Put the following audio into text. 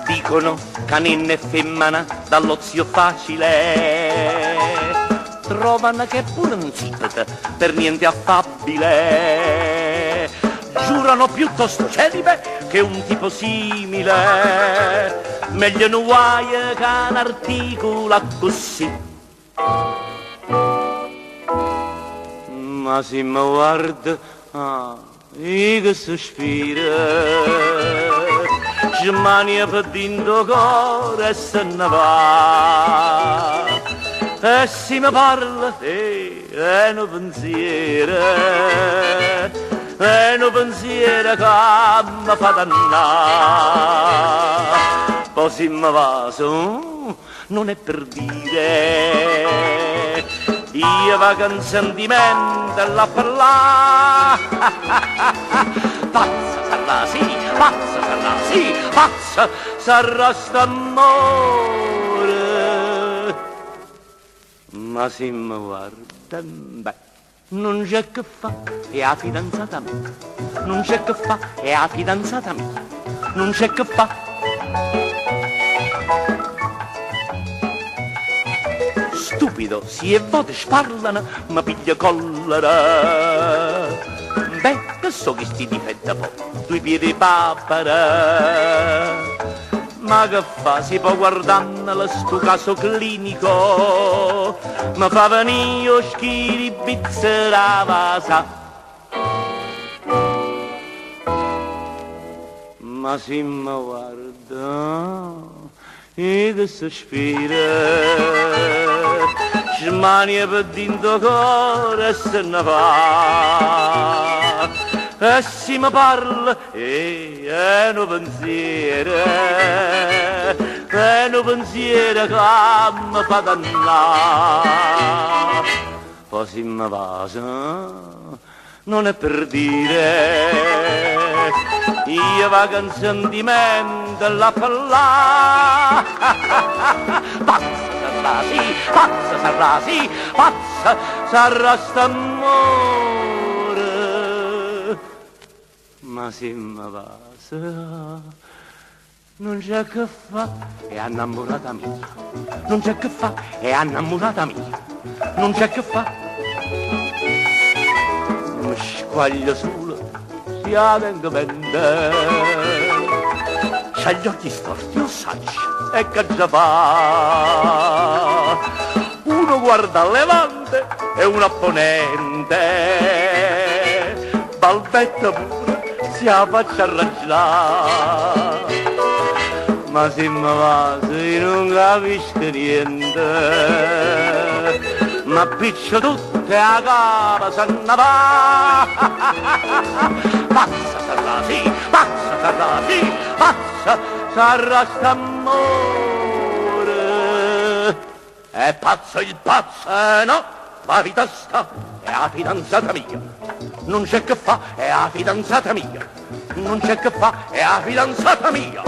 Dicono canina e femmina dall'ozio facile trovano che pure un zippo per niente affabile. Giurano piuttosto celibe che un tipo simile meglio non guaia che un'articola così. Ma se mi guarda, io che sospira, ci mania per dentro cuore e se ne va. E se mi parla, è un pensiero che mi fa dannare. Poi se mi va su, non è per dire, io va con sentimento a parlare. Pazza sarà sì, pazza sarà sì, pazza sarà st'amore. Ma se mi guarda, beh, non c'è che fa, è la fidanzata mia. Non c'è che fa, è la fidanzata mia. Non c'è che fa. Stupido, si è vote sparlano, ma piglia collera. Beh, che so che sti difetta po', due piedi papera. Ma che fa, si può guardare sto caso clinico, mi fa venire schiri bizzera vasa. Ma se mi guarda, e che sospira, ci mania per dentro cuore e se ne va. E se mi parla, è un pensiero che mi fa dannare. Poi se mi va, non è per dire, io va con sentimento a parlare. Pazza sarà sì, pazza sarà sì, pazza sarà st'amore. Ma se mi va, non c'è che fa, è innamorata mia. Non c'è che fa, è innamorata mia. Non c'è che fa. Mi squaglio solo, si tengo mente. C'ha gli occhi storti, io saggio, e che già fa. Uno guarda a levante e uno a ponente. Balbetta pure, si la faccia arrangiare. Ma se mi va, se non capisco niente, ma piccio tutte a capa se ne va. Pazza sarà sì, pazza sarà sì, pazza sarà st'amore. È pazzo il pazzo, no, la vita sta, è la fidanzata mia. Non c'è che fa, è la fidanzata mia. Non c'è che fa, è la fidanzata mia.